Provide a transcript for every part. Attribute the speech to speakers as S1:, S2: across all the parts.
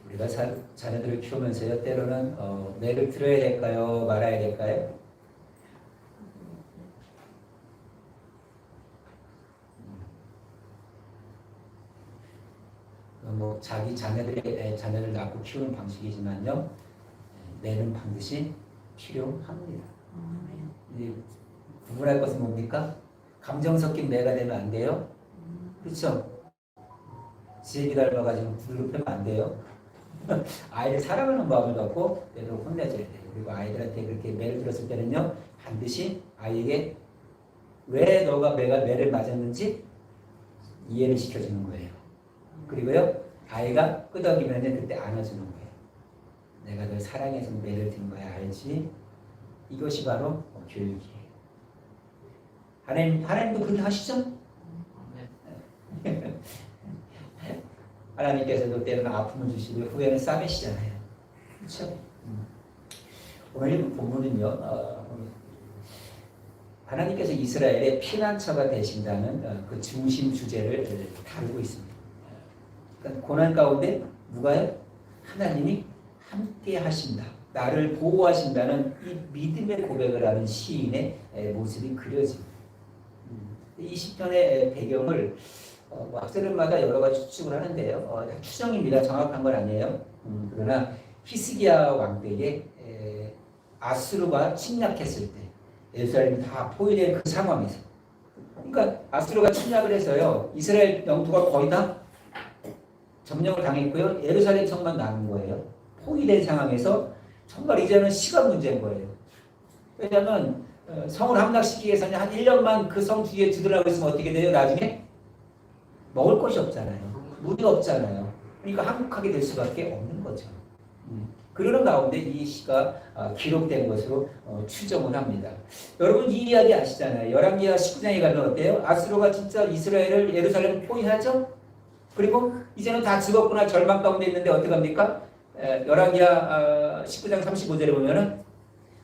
S1: 우리가 자녀들을 키우면서요, 때로는 매를 들어야 될까요? 말아야 될까요? 뭐 자기 자녀를 낳고 키우는 방식이지만요, 매는 반드시 필요합니다. 구분할 것은 뭡니까? 감정 섞인 매가 되면 안 돼요. 그렇죠? 지혜기 닮아가지고 굴로 패면 안 돼요. 아이를 사랑하는 마음을 갖고 때로 혼내줘야 돼요. 그리고 아이들한테 그렇게 매를 들었을 때는요, 반드시 아이에게 왜 너가 매를 맞았는지 이해를 시켜주는 거예요. 그리고요, 아이가 끄덕이면 그때 안아주는 거예요. 내가 널 사랑해서 매를 든 거야, 알지? 이것이 바로 교육이에요. 하나님도 그렇게 하시죠? 하나님께서도 때로는 아픔을 주시고 후에는 싸매시잖아요. 그렇죠? 오늘 본문은요, 하나님께서 이스라엘의 피난처가 되신다는 그 중심 주제를 다루고 있습니다. 그러니까 고난 가운데 누가요? 하나님이 함께 하신다. 나를 보호하신다는 이 믿음의 고백을 하는 시인의 모습이 그려집니다. 이 시편의 배경을 학자들마다 여러 가지 추측을 하는데요. 추정입니다. 정확한 건 아니에요. 그러나 히스기야 왕 때에 아수르가 침략했을 때 예루살렘이 다 포위된 그 상황에서, 그러니까 아수르가 침략을 해서요, 이스라엘 영토가 거의 다 점령을 당했고요, 예루살렘 성만 남은 거예요. 포위된 상황에서 정말 이제는 시간 문제인 거예요. 왜냐하면 성을 함락시키기 위해서는 한 1년만 그 성 뒤에 두드러나고 있으면 어떻게 돼요? 나중에 먹을 것이 없잖아요. 물이 없잖아요. 그러니까 항복하게 될 수밖에 없는 거죠. 그러는 가운데 이 시가 기록된 것으로 추정을 합니다. 여러분 이 이야기 아시잖아요. 열왕기하 19장에 가면 어때요? 아수르가 진짜 이스라엘을 예루살렘을 포위하죠? 그리고 이제는 다 죽었구나 절망 가운데 있는데 어떻게 합니까? 열왕기하 19장 35절에 보면은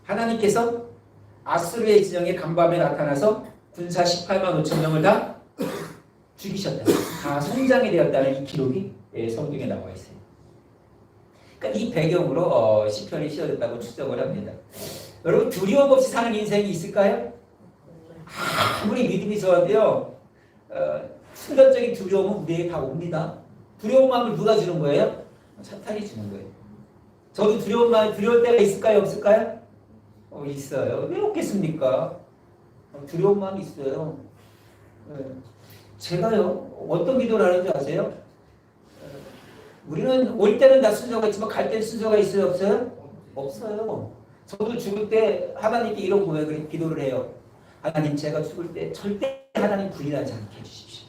S1: 하나님께서 아수르의 진영에 간밤에 나타나서 군사 18만 5천 명을 다 죽이셨다. 다 성장이 되었다는 이 기록이 성경에 나와 있어요. 그러니까 이 배경으로 시편이 씌워졌다고 추정을 합니다. 여러분 두려움 없이 사는 인생이 있을까요? 아무리 믿음이 좋아도요, 순간적인 두려움은 우리에게 다 옵니다. 두려운 마음을 누가 주는 거예요? 사탄이 주는 거예요. 저도 두려울 때가 있을까요? 없을까요? 있어요. 왜 없겠습니까? 두려운 마음이 있어요. 제가요, 어떤 기도를 하는 줄 아세요? 우리는 올 때는 다 순서가 있지만 갈 때는 순서가 있어요? 없어요? 없어요. 저도 죽을 때 하나님께 이런 고백을 기도를 해요. 하나님, 제가 죽을 때 절대 하나님 부인하지 않게 해주십시오.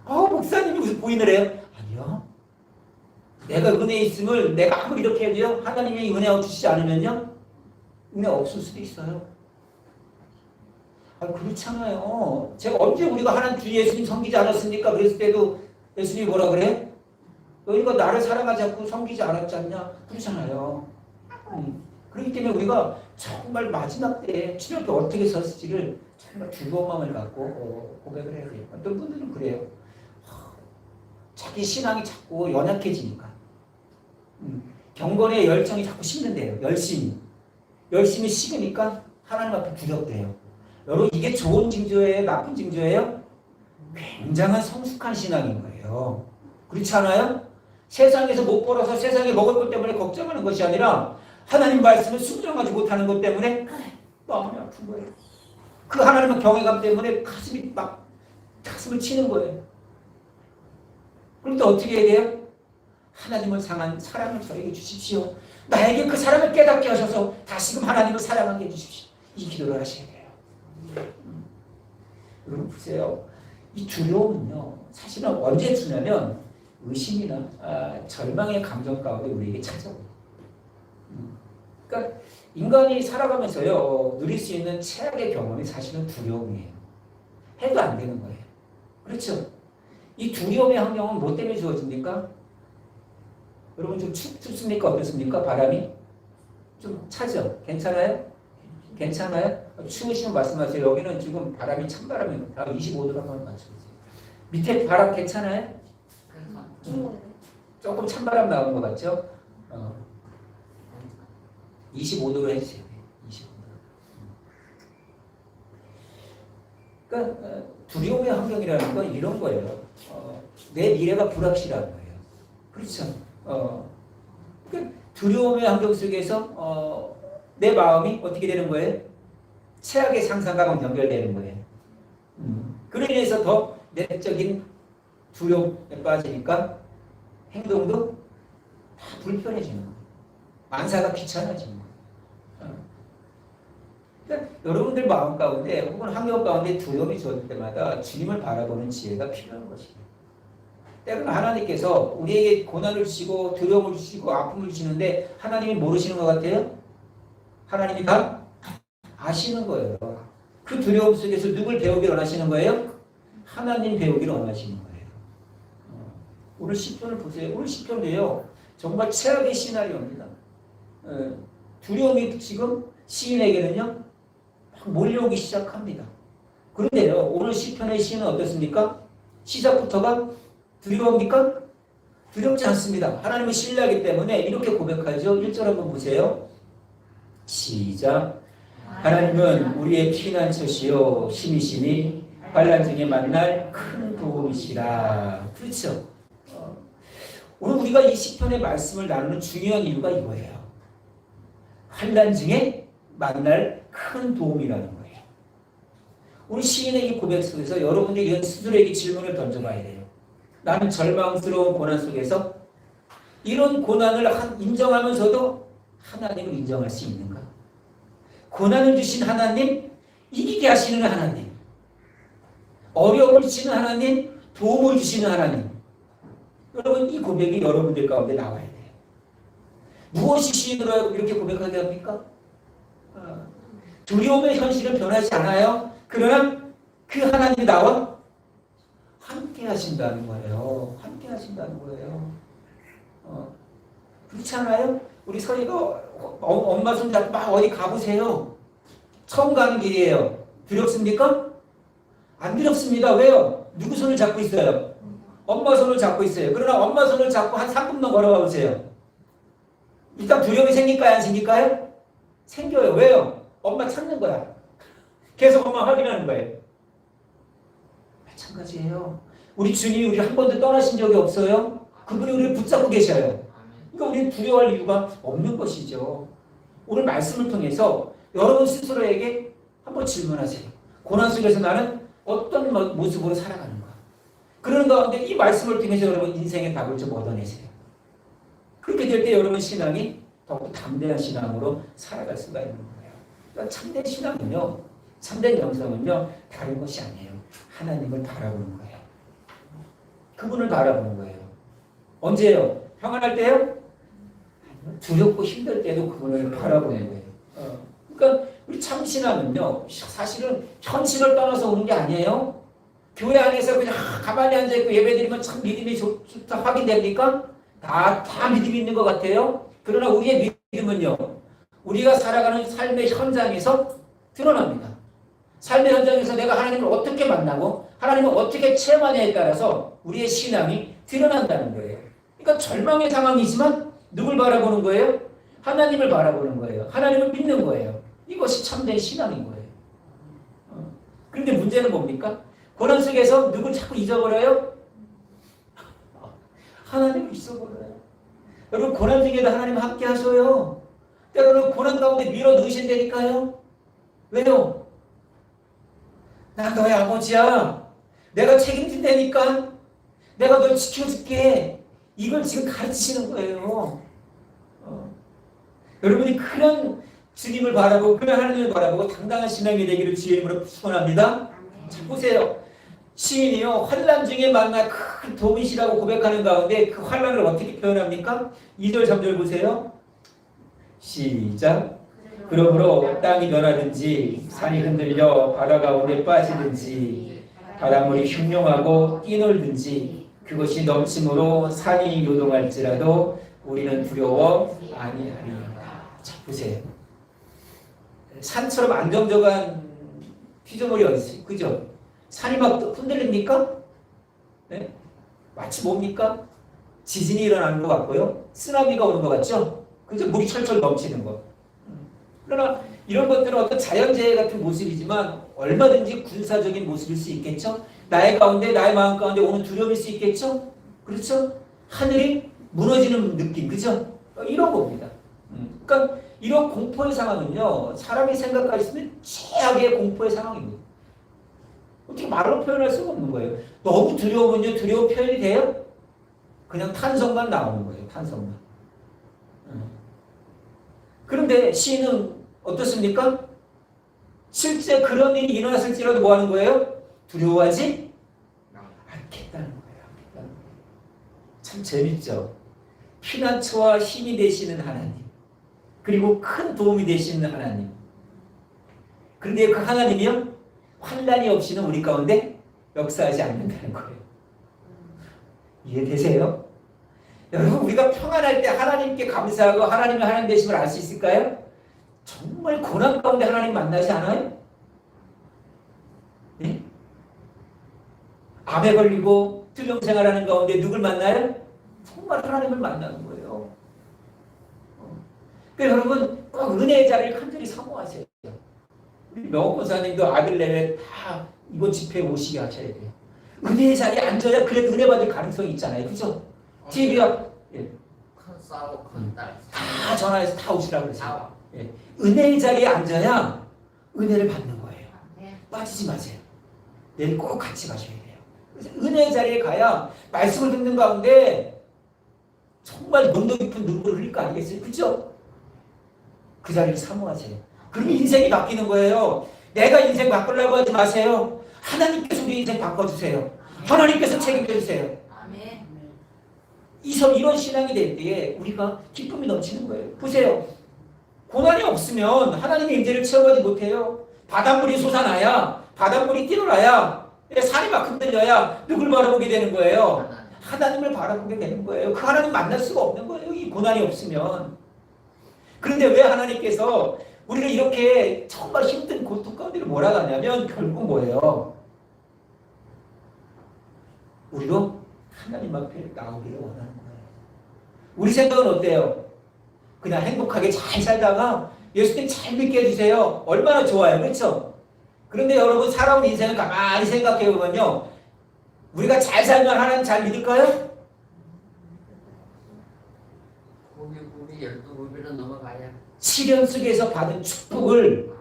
S1: 목사님이 무슨 부인을 해요? 아니요. 내가 은혜 있음을 내가 아무리 이렇게 해도요, 하나님이 은혜 주시지 않으면요, 은혜 없을 수도 있어요. 그렇잖아요. 제가 언제 우리가 하나님 주 예수님 섬기지 않았습니까? 그랬을 때도 예수님이 뭐라 그래? 너희가 나를 사랑하지 않고 섬기지 않았지 않냐? 그러잖아요. 그렇기 때문에 우리가 정말 마지막 때에 주님께 어떻게 섰을지를 정말 두려운 마음을 갖고 고백을 해야 돼요. 어떤 분들은 그래요. 자기 신앙이 자꾸 연약해지니까. 경건의 열정이 자꾸 식는데요. 열심히 식으니까 하나님 앞에 두렵대요. 여러분 이게 좋은 징조예요? 나쁜 징조예요? 굉장한 성숙한 신앙인 거예요. 그렇지 않아요? 세상에서 못 벌어서 세상에 먹을 것 때문에 걱정하는 것이 아니라 하나님 말씀을 순종하지 못하는 것 때문에 마음이 아픈 거예요. 그 하나님의 경외감 때문에 가슴을 치는 거예요. 그런데 어떻게 해야 돼요? 하나님을 향한 사랑을 저에게 주십시오. 나에게 그 사랑을 깨닫게 하셔서 다시금 하나님을 사랑하게 해주십시오. 이 기도를 하셔야 돼요. 여러분 보세요. 이 두려움은요, 사실은 언제 주냐면 의심이나 절망의 감정 가운데 우리에게 찾아와요. 그러니까 인간이 살아가면서요, 누릴 수 있는 최악의 경험이 사실은 두려움이에요. 해도 안 되는 거예요. 그렇죠? 이 두려움의 환경은 뭐 때문에 주어집니까? 여러분 좀 춥습니까? 어떻습니까? 바람이? 좀 차죠? 괜찮아요? 괜찮아요? 추우시면 말씀하세요. 여기는 지금 바람이 찬바람입니다. 25도로 한번 맞춰보세요. 밑에 바람 괜찮아요? 좀 조금 찬바람 나온 것 같죠? 25도로 해주세요. 25도. 그러니까 두려움의 환경이라는 건 이런 거예요. 내 미래가 불확실한 거예요. 그렇죠? 그러니까 두려움의 환경 속에서 내 마음이 어떻게 되는 거예요? 최악의 상상과만 연결되는 거예요. 그로 인해서 더 내적인 두려움에 빠지니까 행동도 다 불편해지는 거예요. 만사가 귀찮아지는 거예요. 그러니까 여러분들 마음 가운데 혹은 환경 가운데 두려움이 좋을 때마다 주님을 바라보는 지혜가 필요한 것이에요. 때로는 하나님께서 우리에게 고난을 주시고 두려움을 주시고 아픔을 주시는데 하나님이 모르시는 것 같아요? 하나님이 다 아시는 거예요. 그 두려움 속에서 누굴 배우기를 원하시는 거예요? 하나님 배우기를 원하시는 거예요. 오늘 10편을 보세요. 오늘 10편도요. 정말 최악의 시나리오입니다. 두려움이 지금 시인에게는요. 막 몰려오기 시작합니다. 그런데요. 오늘 10편의 시인은 어떻습니까? 시작부터가 두려웁니까? 두렵지 않습니다. 하나님을 신뢰하기 때문에 이렇게 고백하죠. 1절 한번 보세요. 시작. 하나님은 우리의 피난처시요 힘이시니 환난 중에 만날 큰 도움이시라. 그렇죠. 오늘 우리가 이 시편의 말씀을 나누는 중요한 이유가 이거예요. 환난 중에 만날 큰 도움이라는 거예요. 우리 시인의 이 고백 속에서 여러분들이 이런 스스로에게 질문을 던져봐야 돼요. 나는 절망스러운 고난 속에서 이런 고난을 인정하면서도 하나님을 인정할 수 있는가? 고난을 주신 하나님, 이기게 하시는 하나님, 어려움을 주시는 하나님, 도움을 주시는 하나님. 여러분, 이 고백이 여러분들 가운데 나와야 돼요. 무엇이 시인으로 이렇게 고백하게 합니까? 두려움의 현실은 변하지 않아요. 그러나 그 하나님이 나와 함께 하신다는 거예요. 함께 하신다는 거예요. 그렇지 않아요? 우리 서희가 엄마 손잡고 막 어디 가보세요. 처음 가는 길이에요. 두렵습니까? 안 두렵습니다. 왜요? 누구 손을 잡고 있어요? 엄마 손을 잡고 있어요. 그러나 엄마 손을 잡고 한 3분만 걸어가 보세요. 일단 두려움이 생길까요? 안 생길까요? 생겨요. 왜요? 엄마 찾는 거야. 계속 엄마 확인하는 거예요. 마찬가지예요. 우리 주님이 우리 한 번도 떠나신 적이 없어요. 그분이 우리를 붙잡고 계셔요. 그러니까 우리는 두려워할 이유가 없는 것이죠. 오늘 말씀을 통해서 여러분 스스로에게 한번 질문하세요. 고난 속에서 나는 어떤 모습으로 살아가는가? 그러는 가운데 이 말씀을 통해서 여러분 인생의 답을 좀 얻어내세요. 그렇게 될 때 여러분 신앙이 더욱 담대한 신앙으로 살아갈 수가 있는 거예요. 그러니까 참된 신앙은요, 참된 영성은요, 다른 것이 아니에요. 하나님을 바라보는 거예요. 그분을 바라보는 거예요. 언제요? 평안할 때요? 두렵고 힘들 때도 그분을 바라보는 거예요. 그러니까 우리 참신앙은요, 사실은 현실을 떠나서 오는 게 아니에요. 교회 안에서 그냥 가만히 앉아있고 예배드리면 참 믿음이 좋다 확인됩니까? 다 믿음이 있는 것 같아요. 그러나 우리의 믿음은요, 우리가 살아가는 삶의 현장에서 드러납니다. 삶의 현장에서 내가 하나님을 어떻게 만나고 하나님을 어떻게 체험하냐에 따라서 우리의 신앙이 드러난다는 거예요. 그러니까 절망의 상황이지만 누굴 바라보는 거예요? 하나님을 바라보는 거예요. 하나님을 믿는 거예요. 이것이 참된 신앙인 거예요. 그런데 문제는 뭡니까? 고난 속에서 누굴 자꾸 잊어버려요? 하나님을 잊어버려요. 여러분 고난 중에도 하나님 함께 하셔요. 때로는 고난 가운데 밀어 넣으신다니까요. 왜요? 나 너의 아버지야. 내가 책임진다니까. 내가 널 지켜줄게. 이걸 지금 가르치시는 거예요. 여러분이 그런 주님을 바라보고 그런 하나님을 바라보고 당당한 신앙이 되기를 주의 이름으로 축원합니다. 자 보세요. 시인이요 환난 중에 만나 큰 도움이시라고 고백하는 가운데 그 환난을 어떻게 표현합니까? 2절 3절 보세요. 시작. 그러므로 땅이 변하든지 산이 흔들려 바다 가운데 빠지든지 바닷물이 흉룡하고 뛰놀든지 그것이 넘침으로 산이 요동할지라도 우리는 두려워 아니하리라. 자 보세요. 산처럼 안정적인 피조물이 어디 있어요? 그죠? 산이 막 흔들립니까? 네? 마치 뭡니까? 지진이 일어나는 것 같고요. 쓰나미가 오는 것 같죠? 그죠? 물이 철철 넘치는 것. 그러나 이런 것들은 어떤 자연재해 같은 모습이지만 얼마든지 군사적인 모습일 수 있겠죠? 나의 가운데, 나의 마음 가운데 오는 두려움일 수 있겠죠? 그렇죠? 하늘이 무너지는 느낌, 그죠? 이런 겁니다. 그러니까 이런 공포의 상황은요, 사람이 생각할 수 있는 최악의 공포의 상황입니다. 어떻게 말로 표현할 수가 없는 거예요. 너무 두려우면요, 두려운 표현이 돼요? 그냥 탄성만 나오는 거예요, 탄성만. 그런데 시인은 어떻습니까? 실제 그런 일이 일어났을지라도 뭐 하는 거예요? 두려워하지 않겠다는 거예요. 참 재밌죠? 피난처와 힘이 되시는 하나님, 그리고 큰 도움이 되시는 하나님. 그런데 그 하나님이요, 환난이 없이는 우리 가운데 역사하지 않는다는 거예요. 이해되세요? 여러분, 우리가 평안할 때 하나님께 감사하고 하나님의 하나님 되심을 알 수 있을까요? 정말 고난 가운데 하나님 만나지 않아요? 네? 암에 걸리고 투병 생활하는 가운데 누굴 만나요? 정말 하나님을 만나는 거예요. 그러니까 여러분, 꼭 은혜의 자리를 간절히 사모하세요. 우리 명호 권사님도 아들 내외 다 이번 집회에 오시게 하셔야 돼요. 은혜의 자리에 앉아야 그래도 은혜 받을 가능성이 있잖아요. 그죠? TV가 예.
S2: 큰 싸고 큰 딸.
S1: 다 전화해서 다 오시라고 그러세요. 예. 은혜의 자리에 앉아야 은혜를 받는 거예요. 빠지지 마세요. 내일 꼭 같이 가셔야 돼요. 그래서 은혜의 자리에 가야 말씀을 듣는 가운데 정말浓도 깊은 눈물을 흘릴 거 아니겠어요? 그죠? 그 자리를 사모하세요. 그러면 인생이 바뀌는 거예요. 내가 인생 바꾸려고 하지 마세요. 하나님께서 우리 인생 바꿔주세요. 하나님께서 책임져 주세요. 이런 신앙이 될 때에 우리가 기쁨이 넘치는 거예요. 보세요. 고난이 없으면 하나님의 임재를 체험하지 못해요. 바닷물이 솟아나야, 바닷물이 뛰어나야, 산이 막 흔들려야 누굴 바라보게 되는 거예요? 하나님을 바라보게 되는 거예요. 그 하나님 만날 수가 없는 거예요. 이 고난이 없으면. 그런데 왜 하나님께서 우리를 이렇게 정말 힘든 고통 가운데로 몰아가냐면 결국 뭐예요? 우리도 하나님 앞에 나오기를 원하는 거예요. 우리 생각은 어때요? 그냥 행복하게 잘 살다가 예수님 잘 믿게 해주세요. 얼마나 좋아요. 그렇죠? 그런데 여러분, 살아온 인생을 가만히 생각해 보면요, 우리가 잘 살면 하나님 잘 믿을까요?
S2: 고비 12고비로 넘어가야.
S1: 시련 속에서 받은 축복을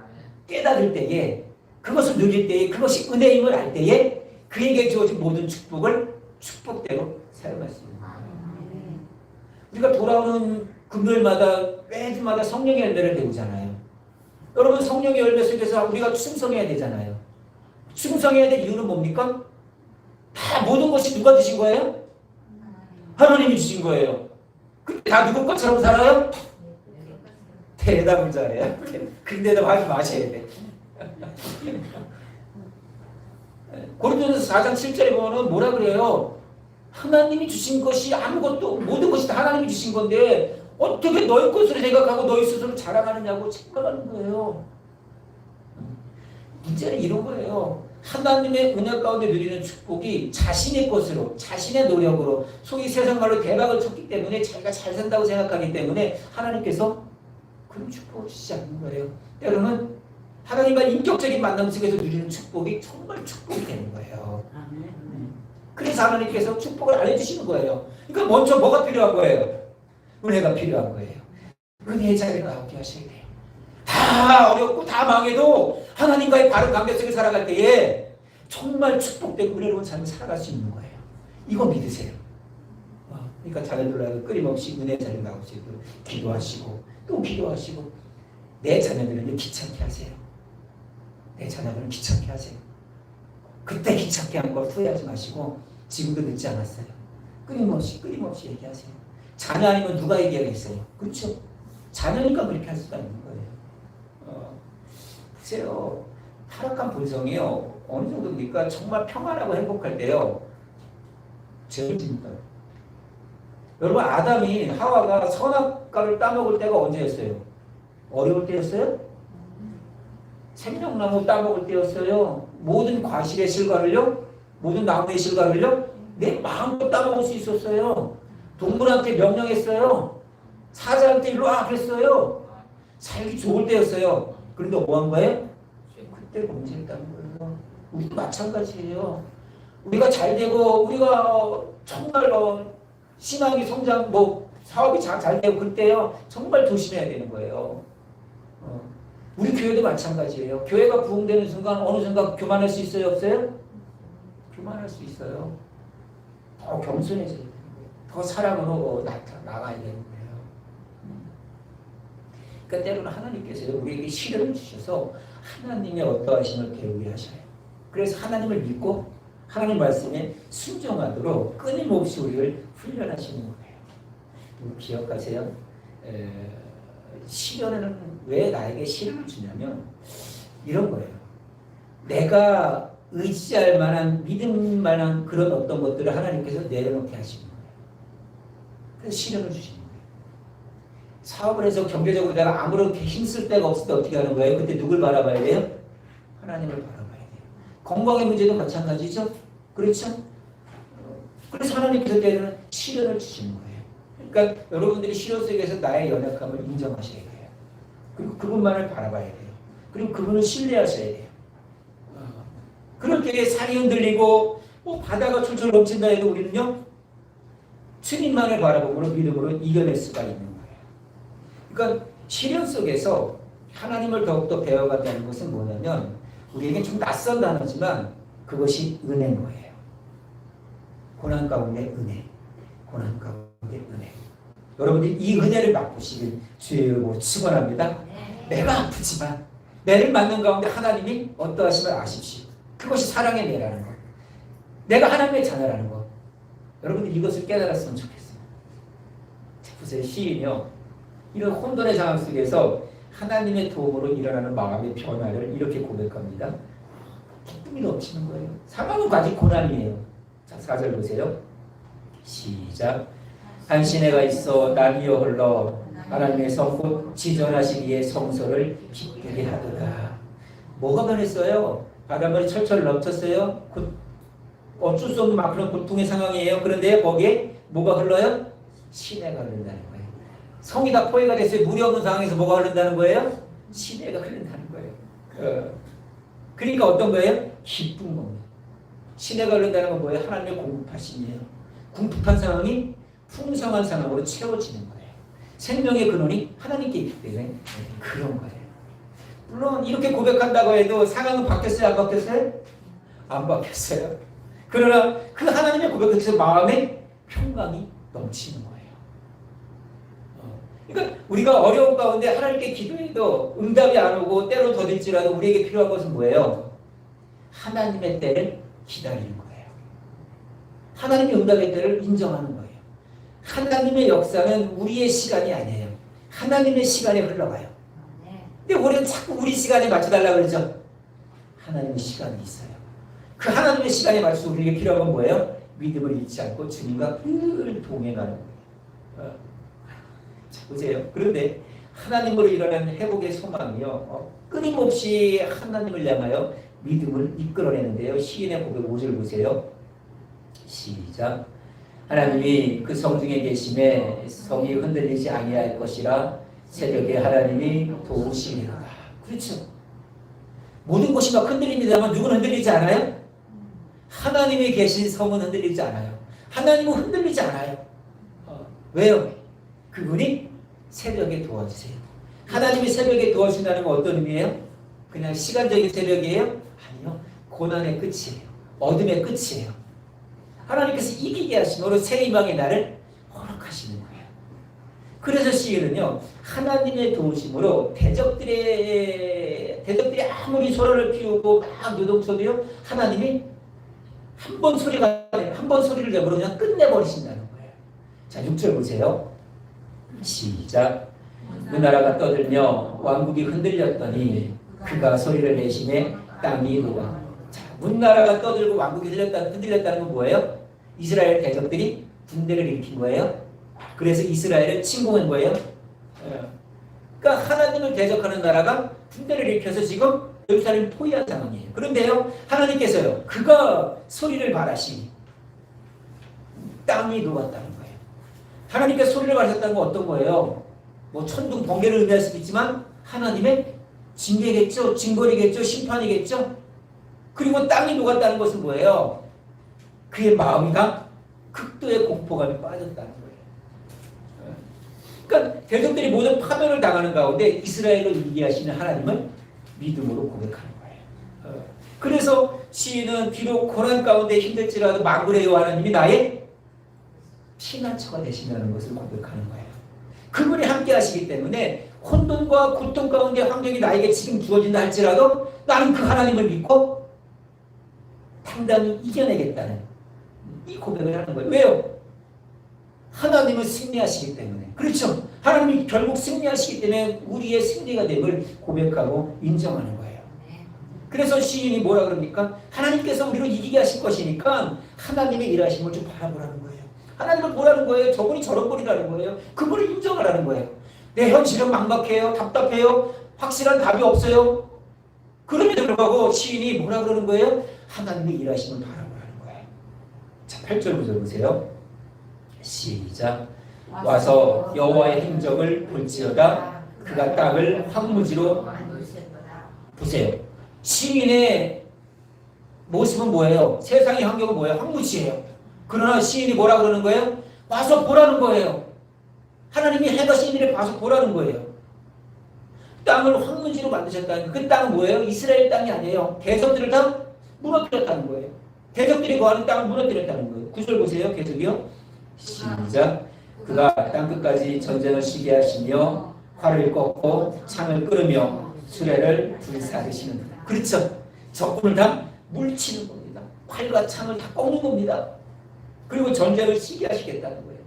S1: 깨달을 때에, 그것을 누릴 때에, 그것이 은혜임을 알 때에 그에게 주어진 모든 축복을 축복대로 사용할 수 있는 거예요. 우리가 돌아오는 금요일마다 매주마다 성령의 열매를 배우잖아요. 여러분, 성령의 열매 속에서 우리가 충성해야 되잖아요. 충성해야 될 이유는 뭡니까? 다 모든 것이 누가 주신 거예요? 하나님이 주신 거예요. 근데 다 누구 것처럼 살아요? 대답을 잘해요. 그 대답 하지 마셔야 돼. 고린도전서 4장 7절에 보면 뭐라 그래요? 하나님이 주신 것이 아무것도, 모든 것이 다 하나님이 주신 건데 어떻게 너희 것으로 생각하고 너희 스스로 자랑하느냐고 책망하는 거예요. 문제는 이런 거예요. 하나님의 은혜 가운데 누리는 축복이 자신의 것으로, 자신의 노력으로, 소위 세상 말로 대박을 쳤기 때문에 자기가 잘 산다고 생각하기 때문에 하나님께서 그런 축복을 주시지 않는 거예요. 여러분, 하나님과 인격적인 만남 속에서 누리는 축복이 정말 축복이 되는 거예요. 그래서 하나님께서 축복을 안 해주시는 거예요. 그러니까 먼저 뭐가 필요한 거예요? 은혜가 필요한 거예요. 은혜의 자리로 나오게 하셔야 돼요. 다 어렵고 다 망해도 하나님과의 바른 관계 속에 살아갈 때에 정말 축복되고 은혜로운 삶을 살아갈 수 있는 거예요. 이거 믿으세요. 그러니까 자녀들하고 끊임없이 은혜의 자리로 나오시고 기도하시고 또 기도하시고, 내 자녀들은 귀찮게 하세요. 내 자녀들은 귀찮게 하세요. 그때 귀찮게 한 걸 후회하지 마시고 지금도 늦지 않았어요. 끊임없이 얘기하세요. 자녀 아니면 누가 얘기하겠어요? 그렇죠? 자녀니까 그렇게 할 수가 있는 거예요. 보세요. 타락한 본성이요, 어느 정도입니까? 정말 평안하고 행복할 때요, 죄를 짓니까요. 여러분, 아담이 하와가 선악과를 따먹을 때가 언제였어요? 어려울 때였어요? 생명나무 따먹을 때였어요. 모든 과실의 실과를요, 모든 나무의 실과를요, 내 마음껏 따먹을 수 있었어요. 동물한테 명령했어요. 사자한테 일로 와 그랬어요. 살기 좋을 때였어요. 그런데 뭐 한 거예요? 그때 범죄했다는 거예요. 우리도 마찬가지예요. 우리가 잘 되고 우리가 정말로 신앙이 성장 사업이 잘 되고 그때요 정말 조심해야 되는 거예요. 우리 교회도 마찬가지예요. 교회가 부흥되는 순간 어느 순간 교만할 수 있어요 없어요? 교만할 수 있어요. 더 겸손해져야 되는 거예요. 더 사랑으로 나가야 되는 거예요. 그러니까 때로는 하나님께서 우리에게 시련을 주셔서 하나님의 어떠하심을 배우게 하셔요. 그래서 하나님을 믿고 하나님 말씀에 순종하도록 끊임없이 우리를 훈련하시는 거예요. 기억하세요. 시련은 왜 나에게 시련을 주냐면 이런 거예요. 내가 의지할 만한 믿을 만한 그런 어떤 것들을 하나님께서 내려놓게 하시는 거예요. 그래서 시련을 주시는 거예요. 사업을 해서 경제적으로 내가 아무런 힘쓸 데가 없을 때 어떻게 하는 거예요? 그때 누굴 바라봐야 돼요? 하나님을 바라봐야 돼요. 건강의 문제도 마찬가지죠? 그렇죠? 그래서 하나님께서 때로는 시련을 주시는 거예요. 그러니까 여러분들이 시련 속에서 나의 연약함을 인정하셔야 돼요. 그리고 그분만을 바라봐야 돼요. 그리고 그분을 신뢰하셔야 돼요. 그럴 때에 산이 흔들리고 바다가 철철 넘친다 해도 우리는요 주님만을 바라보므로 믿음으로 이겨낼 수가 있는 거예요. 그러니까 시련 속에서 하나님을 더욱더 배워간다는 것은 뭐냐면 우리에게 좀 낯선 단어지만 그것이 은혜인 거예요. 고난 가운데 은혜, 고난 가운데 은혜. 여러분들이 이 은혜를 맛보시길 주의 이름으로 축원합니다. 내가 아프지만 내를 맞는 가운데 하나님이 어떠하심을 아십시오. 그것이 사랑의 매라는 것. 내가 하나님의 자녀라는 것. 여러분들 이것을 깨달았으면 좋겠어요. 보세요. 시인이요. 이런 혼돈의 상황 속에서 하나님의 도움으로 일어나는 마음의 변화를 이렇게 고백합니다. 기쁨이 넘치는 거예요. 상황은 아직 고난이에요. 자, 4절 보세요. 시작. 한 시내가 있어 나비여 흘러 하나님의 성곧 지전하시기에 성소를 기쁘게 하더라. 뭐가 변했어요? 바닷물이 철철 넘쳤어요. 어쩔 수 없는 막 그런 고통의 상황이에요. 그런데 거기에 뭐가 흘러요? 시내가 흐른다는 거예요. 성이 다 포위가 됐어요. 물이 없는 상황에서 뭐가 흐른다는 거예요? 시내가 흐른다는 거예요. 그러니까 어떤 거예요? 기쁜 겁니다. 시내가 흐른다는 건 뭐예요? 하나님의 공급하심이에요. 궁핍한 상황이 풍성한 상황으로 채워지는 거예요. 생명의 근원이 하나님께 있기 때문에 그런 거예요. 물론 이렇게 고백한다고 해도 상황은 바뀌었어요? 안 바뀌었어요? 안 바뀌었어요. 그러나 그 하나님의 고백에서 마음에 평강이 넘치는 거예요. 그러니까 우리가 어려운 가운데 하나님께 기도해도 응답이 안 오고 때로 더딜지라도 우리에게 필요한 것은 뭐예요? 하나님의 때를 기다리는 거예요. 하나님의 응답의 때를 인정하는 거예요. 하나님의 역사는 우리의 시간이 아니에요. 하나님의 시간에 흘러가요. 근데 우리는 자꾸 우리 시간에 맞춰달라고 그러죠. 하나님의 시간이 있어요. 그 하나님의 시간에 맞춰서 우리에게 필요한 건 뭐예요? 믿음을 잃지 않고 주님과 늘 동행하는 거예요. 자, 보세요. 그런데 하나님으로 일어나는 회복의 소망이요. 끊임없이 하나님을 향하여 믿음을 이끌어내는데요. 시인의 고백 5절 보세요. 시작. 하나님이 그 성중에 계심에 성이 흔들리지 아니할 것이라 새벽에 하나님이 도우시리로다. 그렇죠. 모든 것이 막 흔들립니다만 누구는 흔들리지 않아요? 하나님이 계신 성은 흔들리지 않아요. 하나님은 흔들리지 않아요. 왜요? 그분이 새벽에 도와주세요. 하나님이 새벽에 도와준다는 건 어떤 의미예요? 그냥 시간적인 새벽이에요? 아니요. 고난의 끝이에요. 어둠의 끝이에요. 하나님께서 이기게 하심으로 새 희망의 날을 허락하시는 거예요. 그래서 시인은요, 하나님의 도우심으로 대적들이 아무리 소란을 피우고 막 요동쳐도요, 하나님이 한 번 소리를 내버려 그냥 끝내버리신다는 거예요. 자, 6절 보세요. 시작. 그 나라가 떠들며 왕국이 흔들렸더니 그가 소리를 내심에 땅이 녹아. 자, 문나라가 떠들고 왕국이 흔들렸다는 건 뭐예요? 이스라엘 대적들이 군대를 일으킨 거예요. 그래서 이스라엘을 침공한 거예요. 그러니까 하나님을 대적하는 나라가 군대를 일으켜서 지금 예루살렘을 포위한 상황이에요. 그런데요, 하나님께서요, 그가 소리를 발하시니 땅이 녹았다는 거예요. 하나님께 소리를 가르쳤다는 건 어떤 거예요? 뭐 천둥 번개를 의미할 수도 있지만 하나님의 징계겠죠, 징벌이겠죠, 심판이겠죠. 그리고 땅이 녹았다는 것은 뭐예요? 그의 마음이가 극도의 공포감에 빠졌다는 거예요. 그러니까 대적들이 모든 파멸을 당하는 가운데 이스라엘을 이기하시는 하나님을 믿음으로 고백하는 거예요. 그래서 시인은 비록 고난 가운데 힘들지라도 막으래요 하나님이 나의 피난처가 되신다는 것을 고백하는 거예요. 그분이 함께 하시기 때문에 혼돈과 고통 가운데 환경이 나에게 지금 주어진다 할지라도 나는 그 하나님을 믿고 당당히 이겨내겠다는 이 고백을 하는 거예요. 왜요? 하나님은 승리하시기 때문에. 그렇죠. 하나님이 결국 승리하시기 때문에 우리의 승리가 됨을 고백하고 인정하는 거예요. 그래서 시인이 뭐라 그럽니까? 하나님께서 우리를 이기게 하실 것이니까 하나님의 일하심을 좀 바라보라는 거예요. 하나님을 보라는 거예요. 저분이 저런 분이라는 거예요. 그분을 인정하라는 거예요. 내 현실은 막막해요. 답답해요. 확실한 답이 없어요. 그럼에도 불구하고 시인이 뭐라 그러는 거예요? 하나님의 일하심을 바라보라는 거예요. 자, 8절 9절 보세요. 시작. 와서 여호와의 행적을 볼지어다. 그가 땅을 황무지로 보세요. 시인의 모습은 뭐예요? 세상의 환경은 뭐예요? 황무지예요. 그러나 시인이 뭐라 그러는 거예요? 와서 보라는 거예요. 하나님이 해가신 일을 봐서 보라는 거예요. 땅을 황무지로 만드셨다는 그 땅은 뭐예요? 이스라엘 땅이 아니에요. 대적들을 다 무너뜨렸다는 거예요. 대적들이 거하는 땅을 무너뜨렸다는 거예요. 9절 보세요. 계속이요. 시작. 그가 땅끝까지 전쟁을 시게 하시며 활을 꺾고 창을 끄르며 수레를 불사르시는. 그렇죠. 적군을 다 물치는 겁니다. 활과 창을 다 꺾는 겁니다. 그리고 전쟁을 시게 하시겠다는 거예요.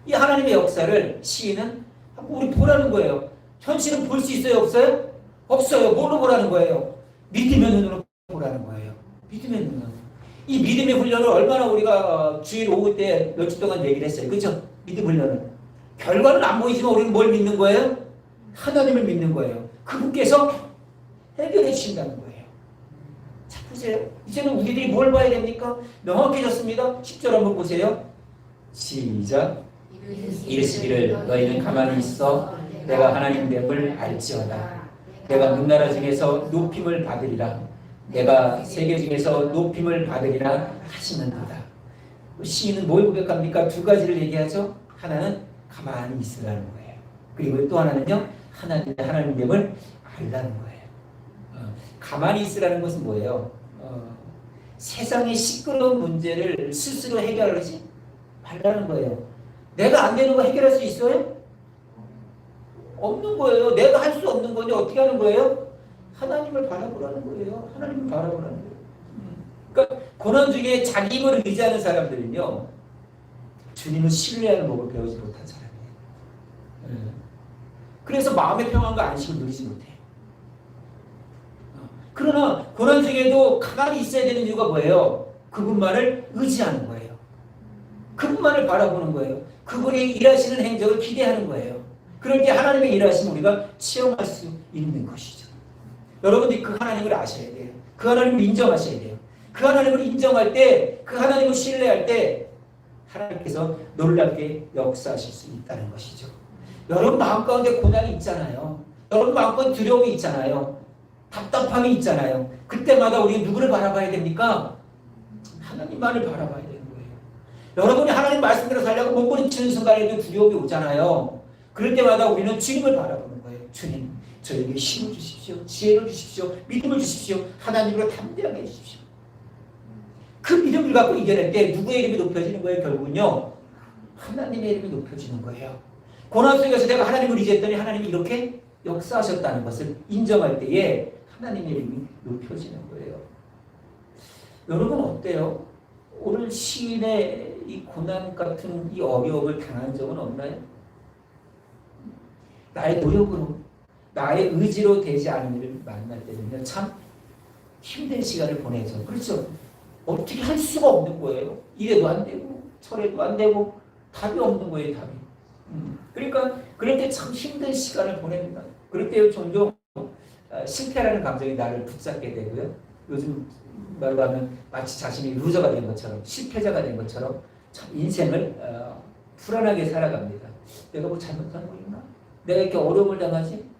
S1: 이 하나님의 역사를 시인은 우리 보라는 거예요. 현실은 볼 수 있어요? 없어요? 없어요. 뭘로 보라는 거예요? 믿음의 눈으로 보라는 거예요. 믿음의 눈으로. 이 믿음의 훈련을 얼마나 우리가 주일 오후 때 며칠 동안 얘기를 했어요. 그렇죠? 믿음 훈련을. 결과는 안 보이지만 우리는 뭘 믿는 거예요? 하나님을 믿는 거예요. 그분께서 해결해 주신다는 거예요. 자, 보세요. 이제는 우리들이 뭘 봐야 됩니까? 명확해졌습니다. 10절 한번 보세요. 시작. 이르시기를 너희는 가만히 있어 내가 하나님 됨을 알지어다. 내가 문나라 중에서 높임을 받으리라. 내가 세계 중에서 높임을 받으리라 하시는도다. 시인은 뭘 고백합니까? 두 가지를 얘기하죠. 하나는 가만히 있으라는 거예요. 그리고 또 하나는요. 하나님 됨을 알라는 거예요. 가만히 있으라는 것은 뭐예요? 세상의 시끄러운 문제를 스스로 해결하지 말라는 거예요. 내가 안 되는 거 해결할 수 있어요? 없는 거예요. 내가 할 수 없는 건데 어떻게 하는 거예요? 하나님을 바라보라는 거예요. 하나님을 바라보라는 거예요. 그러니까 고난 중에 자기 힘을 의지하는 사람들은요. 주님을 신뢰하는 법을 배우지 못한 사람이에요. 그래서 마음의 평안과 안식을 누리지 못해요. 그러나 고난 중에도 가만히 있어야 되는 이유가 뭐예요? 그분만을 의지하는 거예요. 그분만을 바라보는 거예요. 그분이 일하시는 행적을 기대하는 거예요. 그럴 때 하나님의 일하심을 우리가 체험할 수 있는 것이죠. 여러분들이 그 하나님을 아셔야 돼요. 그 하나님을 인정하셔야 돼요. 그 하나님을 인정할 때, 그 하나님을 신뢰할 때 하나님께서 놀랍게 역사하실 수 있다는 것이죠. 여러분 마음 가운데 고난이 있잖아요. 여러분 마음 가운데 두려움이 있잖아요. 답답함이 있잖아요. 그때마다 우리 누구를 바라봐야 됩니까? 하나님만을 바라봐야 되는 거예요. 여러분이 하나님 말씀대로 살려고 몸부림치는 순간에도 두려움이 오잖아요. 그럴 때마다 우리는 주님을 바라보는 거예요. 주님, 저에게 힘을 주십시오. 지혜를 주십시오. 믿음을 주십시오. 하나님으로 담대하게 해주십시오. 그 믿음을 갖고 이겨낼 때 누구의 이름이 높여지는 거예요? 결국은요. 하나님의 이름이 높여지는 거예요. 고난 속에서 내가 하나님을 의지했더니 하나님이 이렇게 역사하셨다는 것을 인정할 때에 하나님의 이름이 높여지는 거예요. 여러분 어때요? 오늘 시인의 이 고난 같은 이 어려움을 당한 적은 없나요? 나의 노력으로, 나의 의지로 되지 않은 일을 만날 때는요, 참 힘든 시간을 보내죠. 그렇죠? 어떻게 할 수가 없는 거예요. 이래도 안 되고, 저래도 안 되고, 답이 없는 거예요, 답이. 그러니까, 그럴 때 참 힘든 시간을 보냅니다. 그럴 때 종종 실패라는 감정이 나를 붙잡게 되고요. 요즘 말로 하면 마치 자신이 루저가 된 것처럼, 실패자가 된 것처럼 참 인생을 불안하게 살아갑니다. 내가 뭐 잘못한 거 있나? 내가 이렇게 어려움을 당하지?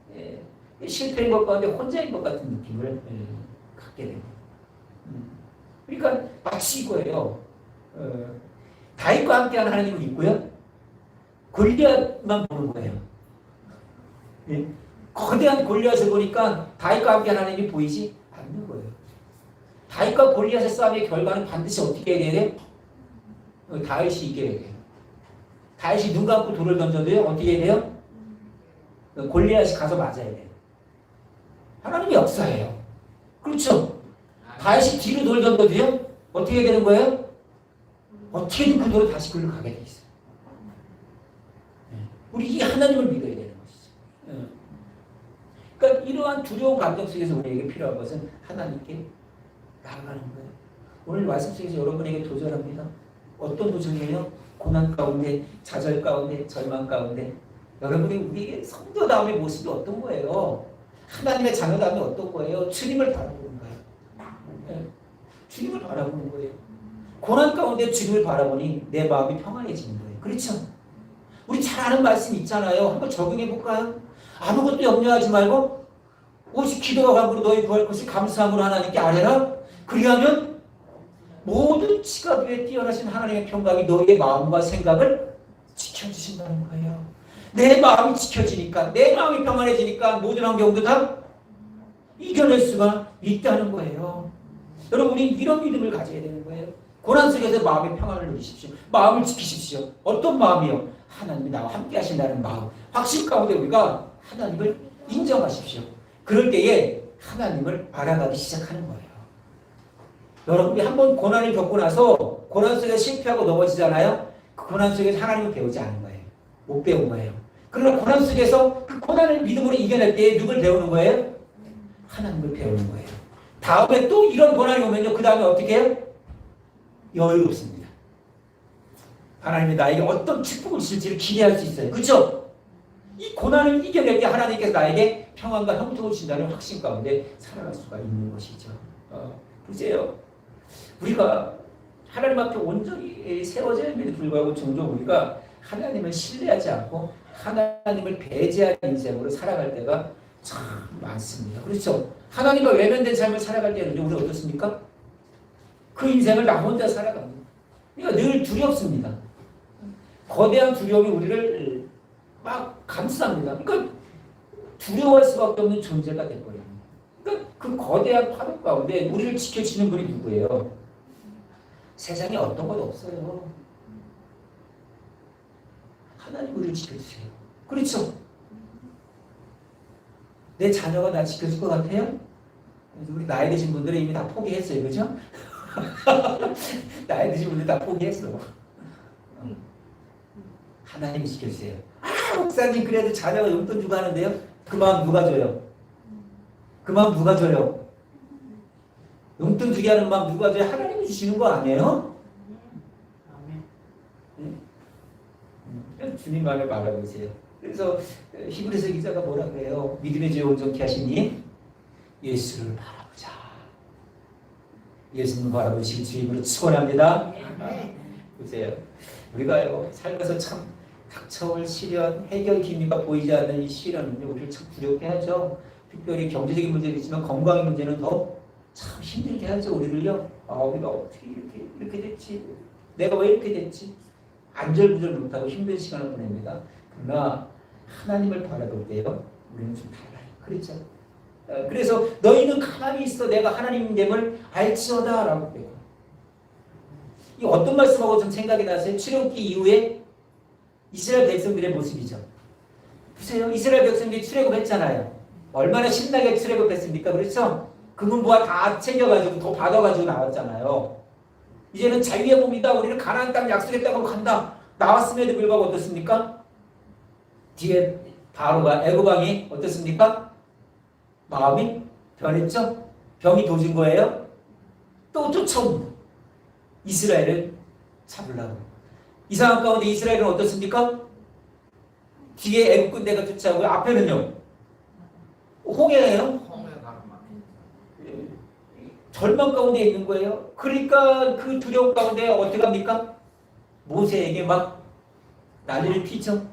S1: 실패인 것 가운데 혼자인 것 같은 느낌을 갖게 됩니다. 그러니까 마치 이거예요. 다윗과 함께하는 하나님은 있고요. 골리앗만 보는 거예요. 예? 거대한 골리앗을 보니까 다윗과 함께하는 하나님이 보이지 않는 거예요. 다윗과 골리앗의 싸움의 결과는 반드시 어떻게 해야 돼요? 다윗이 이겨야 돼요. 다윗이 눈 감고 돌을 던져도요. 어떻게 해야 돼요? 골리앗이 가서 맞아야 돼요. 하나님의 역사예요. 그렇죠? 다윗이 뒤로 돌 던져도요. 어떻게 되는 거예요? 어떻게든 그 돌을 다시 글로 가게 돼 있어요. 우리 이 하나님을 믿어야 되는 것이죠. 그러니까 이러한 두려운 감정 속에서 우리에게 필요한 것은 하나님께 나아가는 거예요. 오늘 말씀 속에서 여러분에게 도전합니다. 어떤 도전이에요? 고난 가운데, 좌절 가운데, 절망 가운데 여러분이 우리에게 성도다움의 모습이 어떤 거예요? 하나님의 자녀다움이 어떤 거예요? 주님을 바라보는 거예요. 주님을 바라보는 거예요. 고난 가운데 주님을 바라보니 내 마음이 평안해지는 거예요. 그렇죠? 우리 잘 아는 말씀 있잖아요. 한번 적용해 볼까요? 아무것도 염려하지 말고 오직 기도와 간구로 너희 구할 것을 감사함으로 하나님께 아뢰라. 그리하면 모든 지각 위에 뛰어나신 하나님의 평강이 너희의 마음과 생각을 지켜주신다는 거예요. 내 마음이 지켜지니까, 내 마음이 평안해지니까 모든 환경도 다 이겨낼 수가 있다는 거예요. 여러분, 우리 이런 믿음을 가져야 되는 거예요. 고난 속에서 마음의 평안을 누리십시오. 마음을 지키십시오. 어떤 마음이요? 하나님이 나와 함께 하신다는 마음. 확신 가운데 우리가 하나님을 인정하십시오. 그럴 때에 하나님을 알아가기 시작하는 거예요. 여러분이 한번 고난을 겪고 나서 고난 속에 실패하고 넘어지잖아요. 그 고난 속에서 하나님을 배우지 않은 거예요. 못 배운 거예요. 그러나 고난 속에서 그 고난을 믿음으로 이겨낼 때에 누굴 배우는 거예요? 하나님을 배우는 거예요. 다음에 또 이런 고난이 오면요. 그 다음에 어떻게 해요? 여유롭습니다. 하나님이 나에게 어떤 축복을 주실지를 기대할 수 있어요. 그렇죠? 이 고난을 이겨낼 때 하나님께서 나에게 평안과 형통을 주신다는 확신 가운데 살아갈 수가 있는 것이죠. 보세요. 우리가 하나님 앞에 온전히 세워짐에도 불구하고 종종 우리가 하나님을 신뢰하지 않고 하나님을 배제한 인생으로 살아갈 때가 참 많습니다. 그렇죠? 하나님과 외면된 삶을 살아갈 때는 우리 어떻습니까? 그 인생을 나 혼자 살아갑니다. 그러니까 늘 두렵습니다. 거대한 두려움이 우리를 막 감쌉니다. 그러니까 두려워할 수밖에 없는 존재가 돼버립니다. 그러니까 그 거대한 파도 가운데 우리를 지켜주는 분이 누구예요? 세상에 어떤 것 없어요. 하나님 우리를 지켜주세요. 그렇죠? 내 자녀가 나 지켜줄 것 같아요? 우리 나이 드신 분들은 이미 다 포기했어요. 그죠? 나이 드신 분들 다 포기했어. 하나님이 지켜주세요. 목사님 그래도 자녀가 용돈 주고 하는데요. 그 마음 누가 줘요? 그 마음 누가 줘요? 용돈 주게 하는 마음 누가 줘요? 하나님이 주시는 거 아니에요? 주님만을 바라보세요. 그래서 히브리서 기자가 뭐라 그래요? 믿음의 죄 온전케 하시니 예수를 바라보자. 예수님 바라보시기 주임으로 축원합니다. 보세요. 우리가요 살면서 참 닥쳐올 시련, 해결 기미가 보이지 않는 이 시련은요 우리를 참 두렵게 하죠. 특별히 경제적인 문제도 있지만 건강의 문제는 더 참 힘들게 하죠. 우리를요. 우리가 어떻게 이렇게 됐지? 내가 왜 이렇게 됐지? 안절부절 못하고 힘든 시간을 보냅니다. 그러나 하나님을 바라볼 때요 우리는 좀 달라요. 그렇죠? 그래서 너희는 가만히 있어 내가 하나님됨을 알지어다 라고 그래요. 이 어떤 말씀하고 좀 생각이 나세요? 출애굽기 이후에 이스라엘 백성들의 모습이죠. 보세요. 이스라엘 백성들이 출애굽했잖아요. 얼마나 신나게 출애굽했습니까? 그렇죠? 금은부와 다 챙겨가지고 더 받아가지고 나왔잖아요. 이제는 자유의 몸이다. 우리는 가나안 땅 약속의 땅으로 간다. 나왔음에도 불구하고 어떻습니까? 뒤에 바로가 애굽 왕이 어떻습니까? 마음이 변했죠? 병이 도진 거예요? 또 쫓아옵니다. 이스라엘을 잡으려고. 이 상황 가운데 이스라엘은 어떻습니까? 뒤에 애굽 군대가 쫓아오고 앞에는요. 홍해예요. 절망 가운데 있는 거예요. 그러니까 그 두려움 가운데 어떻게 합니까? 모세에게 막 난리를 피죠.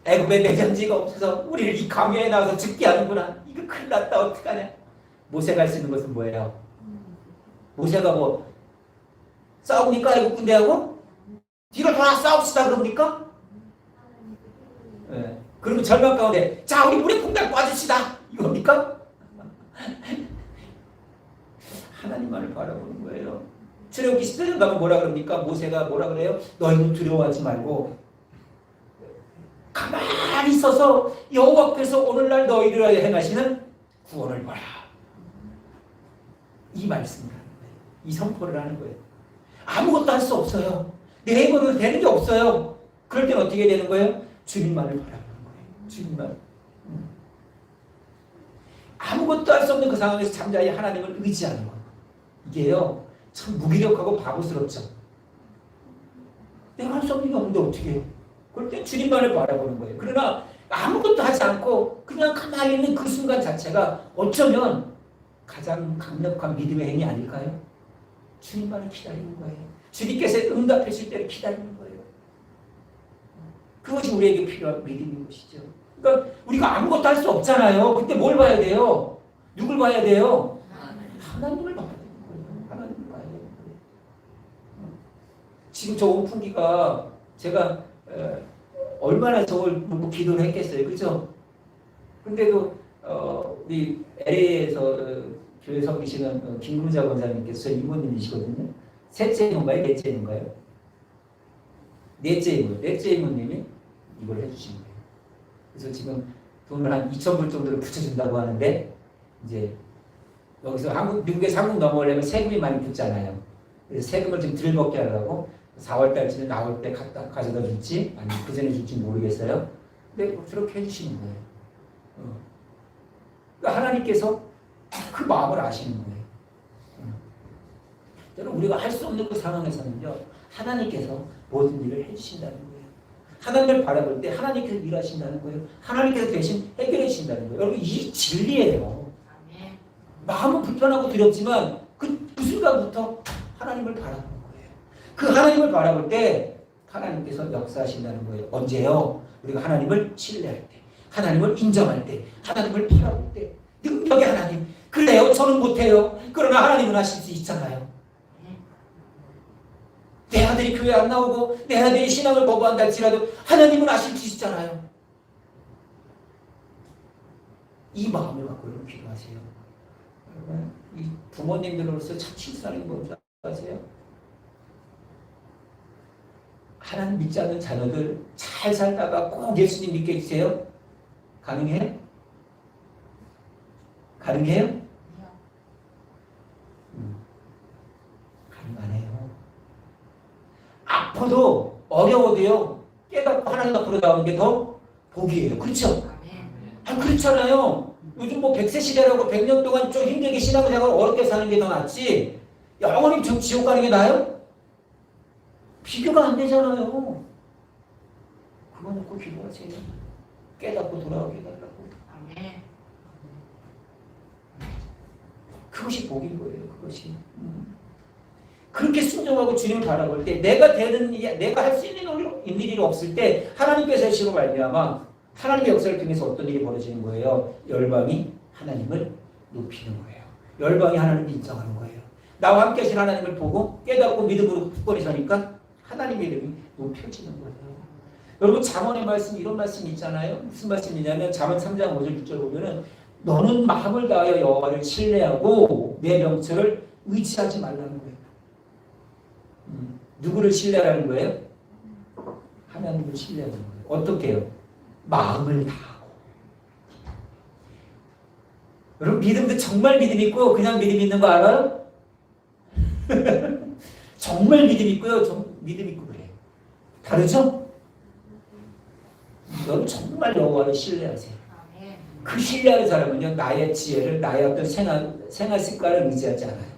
S1: 애굽에 매장지가 없어서 우리를 이 광야에 나와서 죽게 하는구나. 이거 큰일 났다. 어떡하냐. 모세가 할 수 있는 것은 뭐예요? 모세가 뭐 싸우니까 애굽 군대하고 뒤로 돌아 싸웁시다 그럽니까? 예. 그러면 절망 가운데 자 우리 물에 퐁당 빠집시다 이겁니까? 하나님만을 바라보는 거예요. 출애굽기 14장 가면 뭐라 그럽니까? 모세가 뭐라 그래요? 너희는 두려워하지 말고 가만히 있어서 여호와께서 오늘날 너희를 위하여 행하시는 구원을 봐라. 이 말씀을 하는 거예요. 이 선포를 하는 거예요. 아무것도 할 수 없어요. 내 힘으로 되는 게 없어요. 그럴 땐 어떻게 되는 거예요? 주님만을 바라보는 거예요. 주님만. 아무것도 할 수 없는 그 상황에서 잠자리 하나님을 의지하는 거. 이게요. 참 무기력하고 바보스럽죠. 내가 할 수 없는 게 없는데 어떻게 해요? 그럴 땐 주님만을 바라보는 거예요. 그러나 아무것도 하지 않고 그냥 가만히 있는 그 순간 자체가 어쩌면 가장 강력한 믿음의 행위 아닐까요? 주님만을 기다리는 거예요. 주님께서 응답해 줄 때를 기다리는 거예요. 그것이 우리에게 필요한 믿음인 것이죠. 그러니까 우리가 아무것도 할 수 없잖아요. 그때 뭘 봐야 돼요? 누굴 봐야 돼요? 하나님을 봐야 되는 거예요. 하나님을 봐야 되는 거예요. 지금 저 오픈기가 제가 얼마나 저걸 기도를 했겠어요. 그죠? 근데도 우리 LA에서 교회 섬기시는 김금자 권사님께서 저희 이모님이시거든요. 셋째 이모인가요? 넷째 이모인가요? 넷째 이모님이 이걸 해주신 거예요. 그래서 지금 돈을 한 2,000불 정도를 붙여준다고 하는데 이제 여기서 미국에서 한국 넘어오려면 세금이 많이 붙잖아요. 그래서 세금을 좀 덜 먹게 하려고 4월 달쯤에 나올 때 가져다 줄지 아니면 그 전에 줄지 모르겠어요. 근데 그렇게 해주시는 거예요. 그러니까 하나님께서 그 마음을 아시는 거예요. 여러분 우리가 할 수 없는 그 상황에서는요. 하나님께서 모든 일을 해주신다는 거예요. 하나님을 바라볼 때 하나님께서 일하신다는 거예요. 하나님께서 대신 해결해 주신다는 거예요. 여러분 이 진리예요. 마음은 불편하고 두렵지만 그 순간부터 하나님을 바라보는 거예요. 그 하나님을 바라볼 때 하나님께서 역사하신다는 거예요. 언제요? 우리가 하나님을 신뢰할 때, 하나님을 인정할 때, 하나님을 바라볼 때. 능력의 하나님. 그래요. 저는 못해요. 그러나 하나님은 하실 수 있잖아요. 내 아들이 교회 안 나오고 내 아들이 신앙을 거부한다 할지라도 하나님은 하실 수 있잖아요. 이 마음을 갖고 여러분 기도하세요. 여러분 이 부모님들로서 참 실수하는 게 뭔지 아세요? 하나님 믿지 않는 자녀들 잘 살다가 꼭 예수님 믿게 해주세요. 가능해요? 가능해요? 가능 안 해요. 아파도 어려워도요. 깨닫고 하나님 앞으로 나오는 게 더 복이에요. 그렇죠? 아, 그렇잖아요. 요즘 뭐 100세 시대라고 100년 동안 좀 힘들게 신앙생활 어렵게 사는 게 더 낫지 영원히 지옥 가는 게 나아요? 비교가 안 되잖아요. 그거 놓고 기도하세요. 깨닫고 돌아오게 해달라고. 그것이 복인 거예요. 그것이. 그렇게 순종하고 주님을 바라볼 때 내가 할 수 있는 일이 없을 때 하나님께서 하시고 말미암아 하나님의 역사를 통해서 어떤 일이 벌어지는 거예요? 열방이 하나님을 높이는 거예요. 열방이 하나님을 인정하는 거예요. 나와 함께 하신 하나님을 보고 깨닫고 믿음으로 굳건히 서니까 하나님의 이름이 높여지는 거예요. 여러분 잠언의 말씀 이런 말씀이 있잖아요. 무슨 말씀이냐면 잠언 3장 5절 6절 보면은 너는 마음을 다하여 여호와를 신뢰하고 내 명철을 의지하지 말라는 거예요. 누구를 신뢰하라는 거예요? 하나님을 신뢰하는 거예요. 어떻게 해요? 마음을 다하고. 여러분 믿음도 정말 믿음 있고 그냥 믿음 있는 거 알아요? 정말 믿음 있고요. 믿음 있고 그래요. 다르죠? 여러분 정말 여호와를 신뢰하세요. 그 신뢰하는 사람은요. 나의 지혜를 나의 어떤 생활 습관을 의지하지 않아요.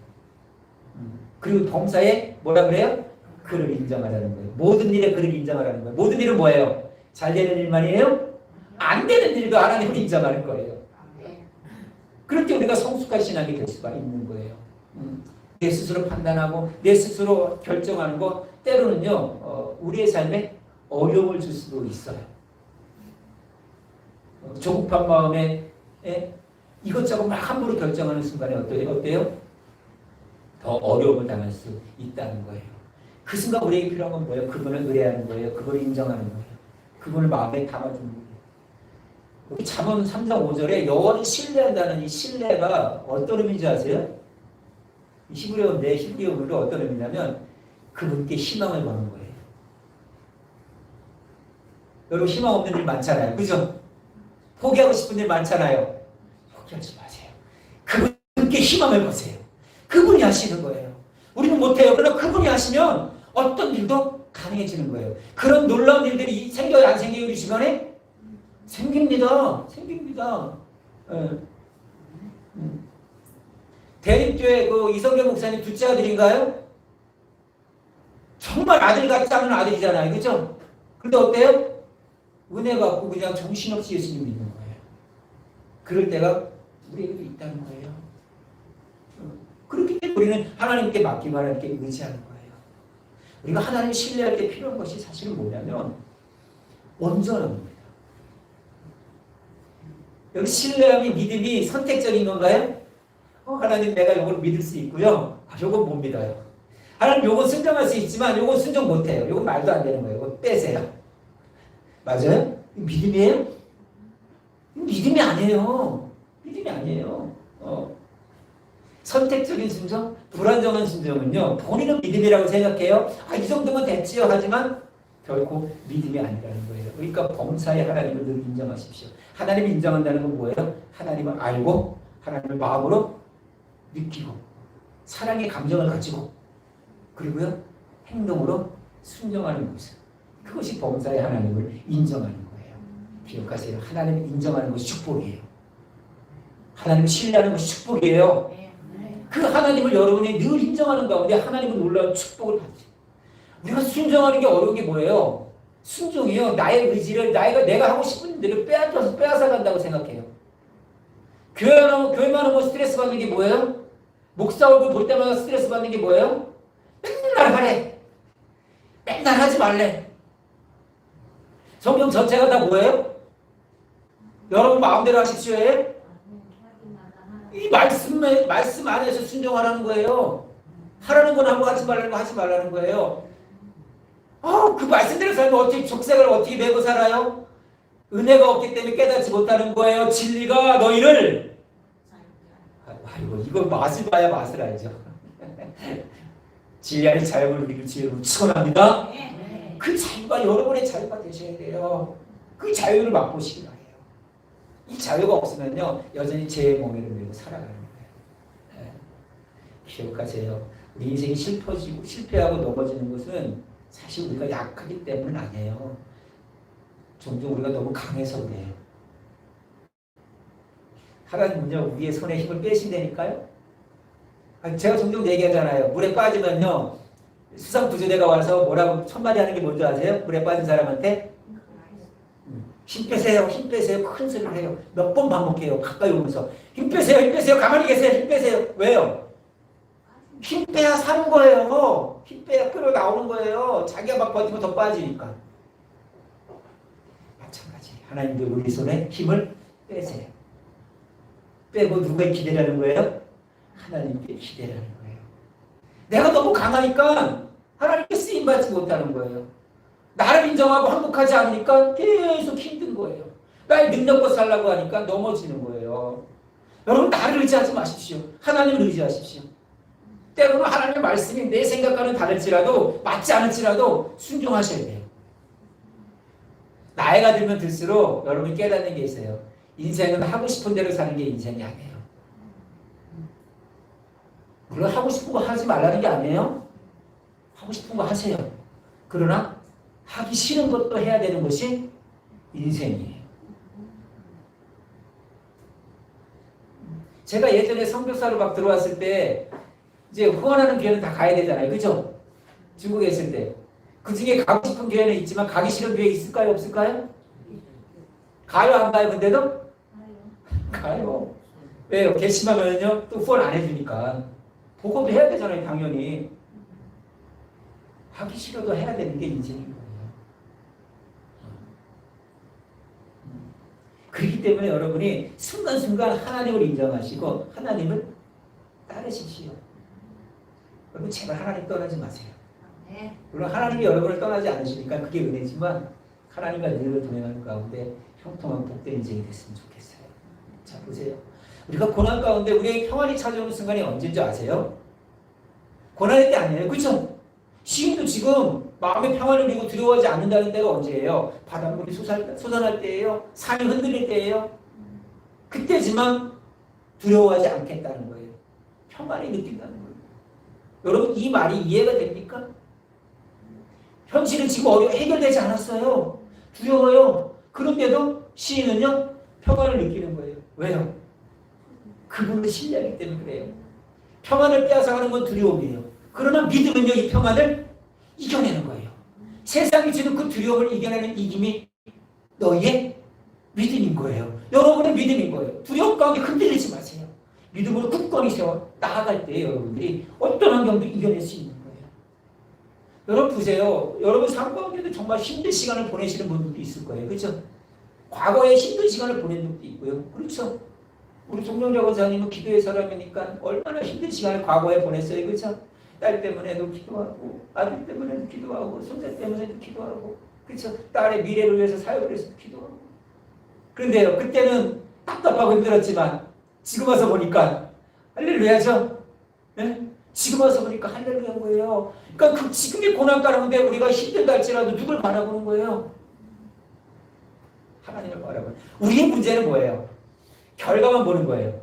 S1: 그리고 범사에 뭐라 그래요? 그를 인정하라는 거예요. 모든 일에 그를 인정하라는 거예요. 모든 일은 뭐예요? 잘 되는 일만이에요? 안 되는 일도 하나님을 인정하는 거예요. 그럴 때 우리가 성숙한 신앙이 될 수가 있는 거예요. 내 스스로 판단하고 내 스스로 결정하는 거 때로는요 우리의 삶에 어려움을 줄 수도 있어요. 조급한 마음에 이것저것 막 함부로 결정하는 순간에 어때요? 더 어려움을 당할 수 있다는 거예요. 그 순간 우리에게 필요한 건 뭐예요? 그분을 의뢰하는 거예요. 그분을 인정하는 거예요. 그분을 마음에 담아주는 거예요. 여기 잠언 3장 5절에 여호와를 신뢰한다는 이 신뢰가 어떤 의미인지 아세요? 히브리어인데 히브리어로 어떤 의미냐면 그분께 희망을 거는 거예요. 여러분 희망 없는 일 많잖아요. 그죠? 포기하고 싶은 일 많잖아요. 포기하지 마세요. 그분께 희망을 거세요. 그분이 하시는 거예요. 우리는 못해요. 그러나 그분이 하시면 어떤 일도 가능해지는 거예요. 그런 놀라운 일들이 생겨요, 안 생겨요, 우리 주변에? 생깁니다. 대립교회 그 이성경 목사님 둘째 아들인가요? 정말 아들 같지 않은 아들이잖아요. 그죠? 근데 어때요? 은혜 받고 그냥 정신없이 예수님 믿는 거예요. 그럴 때가 우리에게도 있다는 거예요. 그렇기 때문에 우리는 하나님께 맡기고 하나님께 의지하는 거예요. 우리가 하나님을 신뢰할 때 필요한 것이 사실은 뭐냐면 온전함입니다. 여기 신뢰함이 믿음이 선택적인 건가요? 하나님 내가 이걸 믿을 수 있고요. 이건 못 믿어요. 하나님 이건 순종할 수 있지만 이건 순종 못해요. 이건 말도 안 되는 거예요. 이거 빼세요. 맞아요? 믿음이에요? 믿음이 아니에요. 믿음이 아니에요. 선택적인 순종, 불안정한 순종은요. 본인은 믿음이라고 생각해요. 이 정도면 됐지요. 하지만 결코 믿음이 아니라는 거예요. 그러니까 범사에 하나님을 늘 인정하십시오. 하나님을 인정한다는 건 뭐예요? 하나님을 알고 하나님을 마음으로 느끼고 사랑의 감정을 가지고 그리고요 행동으로 순종하는 모습. 그것이 범사에 하나님을 인정하는 거예요. 기억하세요. 하나님을 인정하는 것이 축복이에요. 하나님을 신뢰하는 것이 축복이에요. 그 하나님을 여러분이 늘 인정하는 가운데 하나님은 놀라운 축복을 받죠. 우리가 순종하는 게 어려운 게 뭐예요? 순종이요. 나의 의지를 내가 하고 싶은 대로 빼앗아 간다고 생각해요. 교회만 오면 스트레스 받는 게 뭐예요? 목사 얼굴 볼 때마다 스트레스 받는 게 뭐예요? 맨날 하래. 맨날 하지 말래. 성경 전체가 다 뭐예요? 여러분 마음대로 하십시오. 이 말씀 안에서 순종하라는 거예요. 하라는 건 하고 하지 말라는 거 하지 말라는 거예요. 그 말씀대로 살면 어떻게 족색을 어떻게 메고 살아요? 은혜가 없기 때문에 깨닫지 못하는 거예요. 진리가 너희를 이거 맛을 봐야 맛을 알죠. 진리 안에 자유를 누리길 주의로 축원합니다. 그 자유가 여러분의 자유가 되셔야 돼요. 그 자유를 맛보시기 바래요. 이 자유가 없으면요 여전히 제 몸에를 메고 살아가는 거예요. 기억하세요. 우리 인생이 실패하고 넘어지는 것은 사실 우리가 약하기 때문은 아니에요. 종종 우리가 너무 강해서 그래요. 하나님은요 우리의 손에 힘을 빼신다니까요. 제가 종종 얘기하잖아요. 물에 빠지면요 수상구조대가 와서 뭐라고 첫마디 하는 게 뭔지 아세요? 물에 빠진 사람한테 힘 빼세요, 힘 빼세요. 큰 소리를 해요. 몇 번 반복해요. 가까이 오면서 힘 빼세요, 힘 빼세요. 가만히 계세요, 힘 빼세요. 왜요? 힘 빼야 사는 거예요. 힘 빼야 끌어 나오는 거예요. 자기가 막 버티면 더 빠지니까. 마찬가지. 하나님도 우리 손에 힘을 빼세요. 빼고 누구에 기대라는 거예요? 하나님께 기대라는 거예요. 내가 너무 강하니까 하나님께 쓰임받지 못하는 거예요. 나를 인정하고 항복하지 않으니까 계속 힘든 거예요. 나의 능력껏 살라고 하니까 넘어지는 거예요. 여러분 나를 의지하지 마십시오. 하나님을 의지하십시오. 때로는 하나님의 말씀이 내 생각과는 다를지라도 맞지 않을지라도 순종하셔야 돼요. 나이가 들면 들수록 여러분이 깨닫는 게 있어요. 인생은 하고 싶은 대로 사는 게 인생이 아니에요. 물론 하고 싶은 거 하지 말라는 게 아니에요. 하고 싶은 거 하세요. 그러나 하기 싫은 것도 해야 되는 것이 인생이에요. 제가 예전에 선교사로 막 들어왔을 때 이제 후원하는 교회는 다 가야 되잖아요. 그죠? 중국에 있을 때. 그 중에 가고 싶은 교회는 있지만 가기 싫은 교회 있을까요? 없을까요? 가요? 안 가요? 근데도? 가요. 왜요? 개심하면요 또 후원 안 해주니까. 보고도 해야 되잖아요. 당연히. 하기 싫어도 해야 되는 게 인생인 거예요. 그렇기 때문에 여러분이 순간순간 하나님을 인정하시고 하나님을 따르십시오. 여러분 제발 하나님 떠나지 마세요.
S2: 네.
S1: 물론 하나님이 여러분을 떠나지 않으시니까 그게 은혜지만 하나님과 늘 동행하는 가운데 형통한 복된 인생이 됐으면 좋겠어요. 자 보세요. 우리가 고난 가운데 우리의 평안이 찾아오는 순간이 언제인지 아세요? 고난의 때 아니에요. 그렇죠? 시인도 지금 마음의 평안을 누리고 두려워하지 않는다는 때가 언제예요? 바닷물이 솟아날 때예요? 산이 흔들릴 때예요? 그때지만 두려워하지 않겠다는 거예요. 평안이 느낀다는 거예요. 여러분 이 말이 이해가 됩니까? 현실은 지금 해결되지 않았어요. 두려워요. 그런데도 시인은요 평안을 느끼는 거예요. 왜요? 그분을 신뢰하기 때문에 그래요. 평안을 빼앗아가는 건 두려움이에요. 그러나 믿음은요 이 평안을 이겨내는 거예요. 세상이 주는 그 두려움을 이겨내는 이김이 너희의 믿음인 거예요. 여러분의 믿음인 거예요. 두려움 가운데 흔들리지 마세요. 믿음으로 굳건히 세워 나아갈 때 여러분들이 어떤 환경도 이겨낼 수 있는 거예요. 여러분 보세요. 여러분 삶 가운데도 정말 힘든 시간을 보내시는 분들도 있을 거예요. 그렇죠? 과거에 힘든 시간을 보낸 적도 있고요. 그렇죠? 우리 송영자 권사님은 기도의 사람이니까 얼마나 힘든 시간을 과거에 보냈어요. 그렇죠? 딸 때문에도 기도하고 아들 때문에도 기도하고 손자 때문에도 기도하고 그렇죠? 딸의 미래를 위해서 사역을 해서 기도하고 그런데요. 그때는 답답하고 힘들었지만 지금 와서 보니까 할렐루야죠? 네? 지금 와서 보니까 할렐루야인 거예요. 그러니까 그 지금의 고난 가운데 우리가 힘들다 할지라도 누굴 바라보는 거예요? 하나님을 바라보는. 우리의 문제는 뭐예요? 결과만 보는 거예요.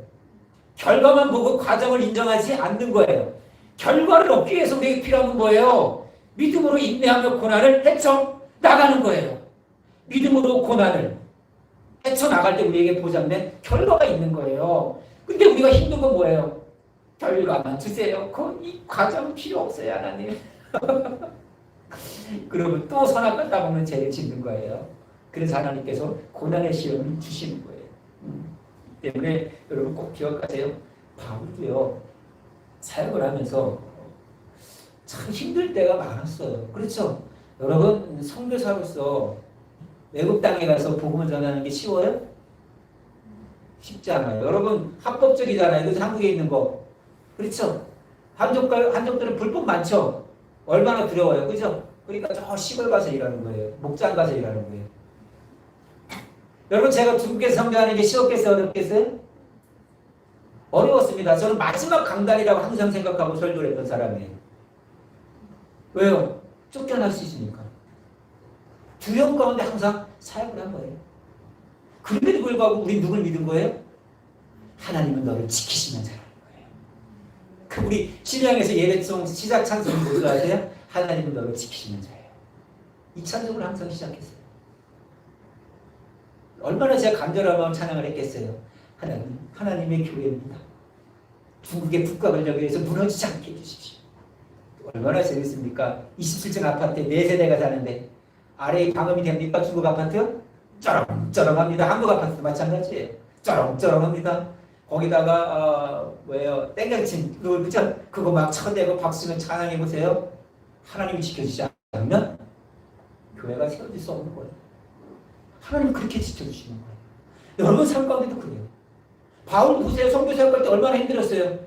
S1: 결과만 보고 과정을 인정하지 않는 거예요. 결과를 얻기 위해서 우리에게 필요한 건 뭐예요? 믿음으로 인내하며 고난을 헤쳐나가는 거예요. 믿음으로 고난을 헤쳐나갈 때 우리에게 보장된 결과가 있는 거예요. 근데 우리가 힘든 건 뭐예요? 결과만 주세요. 이 과정 필요 없어요, 하나님. 그러면 또 선악과 따먹는 죄를 짓는 거예요. 그래서 하나님께서 고난의 시험을 주시는 거예요. 때문에 여러분 꼭 기억하세요. 바울도요 사역을 하면서 참 힘들 때가 많았어요. 그렇죠? 여러분 선교사로서 외국 땅에 가서 복음을 전하는 게 쉬워요? 쉽지 않아요. 여러분 합법적이잖아요. 그래서 한국에 있는 거. 그렇죠? 한족들은 불법 많죠? 얼마나 두려워요. 그죠? 그러니까 저 시골 가서 일하는 거예요. 목장 가서 일하는 거예요. 여러분 제가 중국에서 선교하는 게 쉬웠겠어요? 어렵겠어요? 어려웠습니다. 저는 마지막 강단이라고 항상 생각하고 설교를 했던 사람이에요. 왜요? 쫓겨날 수 있으니까. 두려움 가운데 항상 사역을 한 거예요. 그런데도 불구하고 우리 누굴 믿은 거예요? 하나님은 너를 지키시는 자라는 거예요. 그 우리 신앙에서 예배송 시작 찬송이 무슨 아세요? 하나님은 너를 지키시는 자예요. 이 찬송을 항상 시작했어요. 얼마나 제가 간절한 마음 찬양을 했겠어요. 하나님, 하나님의 교회입니다. 중국의 국가 권력에 의해서 무너지지 않게 해주십시오. 얼마나 재밌습니까? 27층 아파트에 4세대가 사는데 아래에 방음이 됩니까? 중국 아파트? 쩌렁쩌렁합니다. 한국 아파트도 마찬가지예요. 쩌렁쩌렁합니다. 거기다가 뭐예요? 땡볕침 그죠? 그거 막 쳐대고 박수면 찬양해 보세요. 하나님이 지켜주지 않으면 교회가 세워질 수 없는 거예요. 하나님은 그렇게 지켜주시는 거예요. 여러분 삶 가운데도 그래요. 바울 보세요. 선교사역할 때 얼마나 힘들었어요.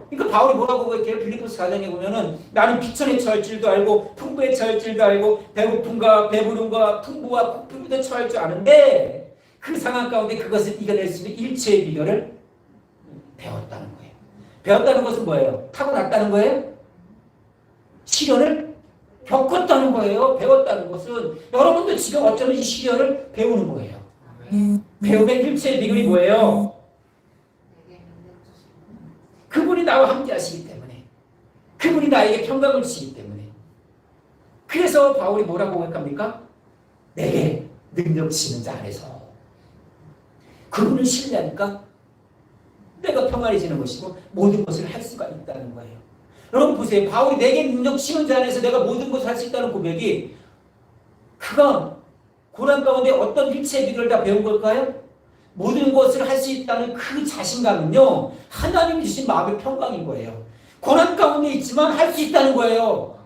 S1: 그러니까 바울이 뭐라고 이렇게 빌립보서 4장에 보면은 나는 비천에 처할 줄도 알고 풍부에 처할 줄도 알고 배고픔과 배부름과 풍부와 고품에도 처할 줄 아는데 그 상황 가운데 그것을 이겨낼 수 있는 일체의 비결을 배웠다는 거예요. 배웠다는 것은 뭐예요? 타고났다는 거예요? 시련을 겪었다는 거예요. 배웠다는 것은 여러분도 지금 어쩌면 이 시련을 배우는 거예요. 배움의 일체의 비결이 뭐예요? 그분이 나와 함께 하시기 때문에 그분이 나에게 평강을 주시기 때문에 그래서 바울이 뭐라고 고백합니까? 내게 능력 주시는 자 안에서 그분을 신뢰하니까 내가 평안해지는 것이고 모든 것을 할 수가 있다는 거예요. 여러분 보세요. 바울이 내게 능력 주시는 자 안에서 내가 모든 것을 할 수 있다는 고백이 그가 고난 가운데 어떤 일체의 비결을 다 배운 걸까요? 모든 것을 할 수 있다는 그 자신감은요. 하나님이 주신 마음의 평강인 거예요. 고난 가운데 있지만 할 수 있다는 거예요.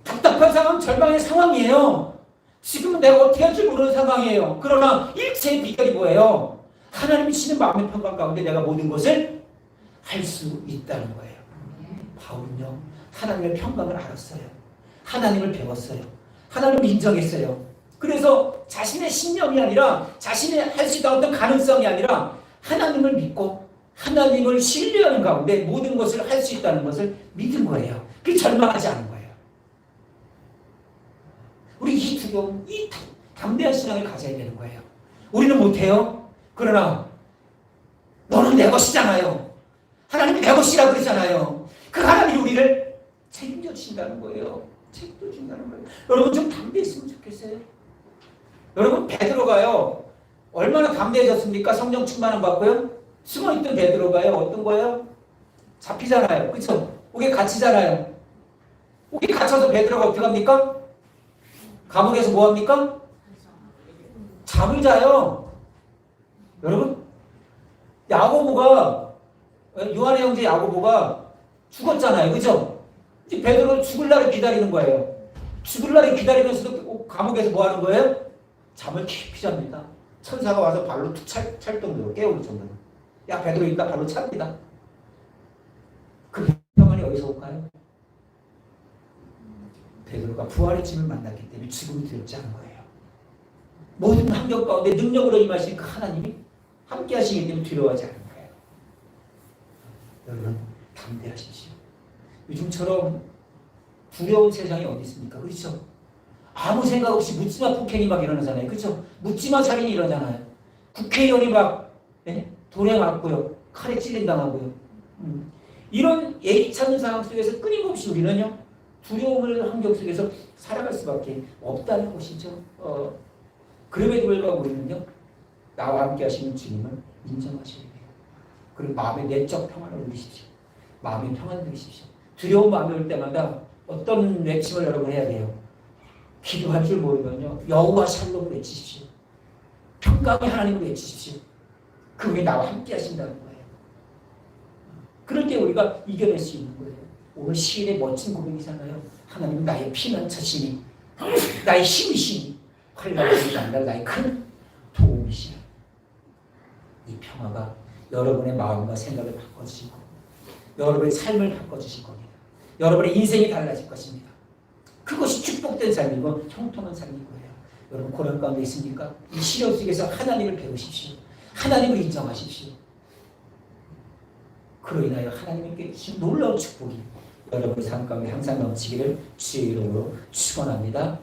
S1: 답답한 상황, 절망의 상황이에요. 지금은 내가 어떻게 할지 모르는 상황이에요. 그러나 일체의 비결이 뭐예요? 하나님이 주시는 마음의 평강 가운데 내가 모든 것을 할 수 있다는 거예요. 바울은요, 하나님의 평강을 알았어요. 하나님을 배웠어요. 하나님을 인정했어요. 그래서 자신의 신념이 아니라 자신의 할 수 있다는 어떤 가능성이 아니라 하나님을 믿고 하나님을 신뢰하는 가운데 모든 것을 할 수 있다는 것을 믿은 거예요. 그게 절망하지 않은 거예요. 우리 이 두려움, 이 담대한 신앙을 가져야 되는 거예요. 우리는 못해요. 그러나 너는 내 것이잖아요. 하나님이 내 것이라고 그러잖아요. 그 하나님이 우리를 책임져 주신다는 거예요. 책임져 주신다는 거예요. 여러분 좀 담대했으면 좋겠어요. 여러분 베드로가요. 얼마나 담대해졌습니까? 성령 충만함 받고요. 숨어있던 베드로가요. 어떤 거예요? 잡히잖아요. 그렇죠? 옥에 갇히잖아요. 옥에 갇혀서 베드로가 어떻게 합니까? 감옥에서 뭐 합니까? 잠을 자요. 여러분 야고보가 요한의 형제 야고보가 죽었잖아요. 그죠? 이제 베드로는 죽을 날을 기다리는 거예요. 죽을 날을 기다리면서도 감옥에서 뭐 하는 거예요? 잠을 깊이 잡니다. 천사가 와서 발로 찰 정도로 깨울 정도로. 야 베드로 이따 발로 찹니다. 그 평안이 어디서 올까요? 베드로가 부활의 짐을 만났기 때문에 죽음이 두렵지 않은 거예요. 모든 환경 가운데 능력으로 임하신 그 하나님이 함께 하시기 때문에 두려워하지 않은 거예요. 여러분 담대하십시오. 요즘처럼 두려운 세상이 어디 있습니까? 그렇죠? 아무 생각 없이 묻지마 폭행이 막 일어나잖아요. 그렇죠? 묻지마 살인이 일어나잖아요. 국회의원이 막 돌에 맞고요. 칼에 찔린당하고요. 이런 예의치 않는 상황 속에서 끊임없이 우리는요. 두려움을 환경 속에서 살아갈 수밖에 없다는 것이죠. 그럼에도 불구하고 우리는요. 나와 함께 하시는 주님을 인정하셔야 돼요. 그리고 마음의 내적 평안을 누리십시오. 마음의 평안을 누리십시오. 두려운 마음이 올 때마다 어떤 외침을 여러분 해야 돼요. 기도할 줄 모르면요. 여호와 샬롬을 외치십시오. 평강의 하나님을 외치십시오. 그 위에 나와 함께 하신다는 거예요. 그럴 때 우리가 이겨낼 수 있는 거예요. 오늘 시인의 멋진 고백이잖아요. 하나님은 나의 피난처시니 나의 힘이시니 환란을 만날 나의 큰 도움이시니 이 평화가 여러분의 마음과 생각을 바꿔주시고 여러분의 삶을 바꿔주실 겁니다. 여러분의 인생이 달라질 것입니다. 그것이 축복된 삶이고 형통한 삶일 거예요. 여러분 고난 가운데 있습니까? 이 시련 속에서 하나님을 배우십시오. 하나님을 인정하십시오. 그로 인하여 하나님께 주신 놀라운 축복이 여러분의 삶 가운데 항상 넘치기를 주의 이름으로 축원합니다.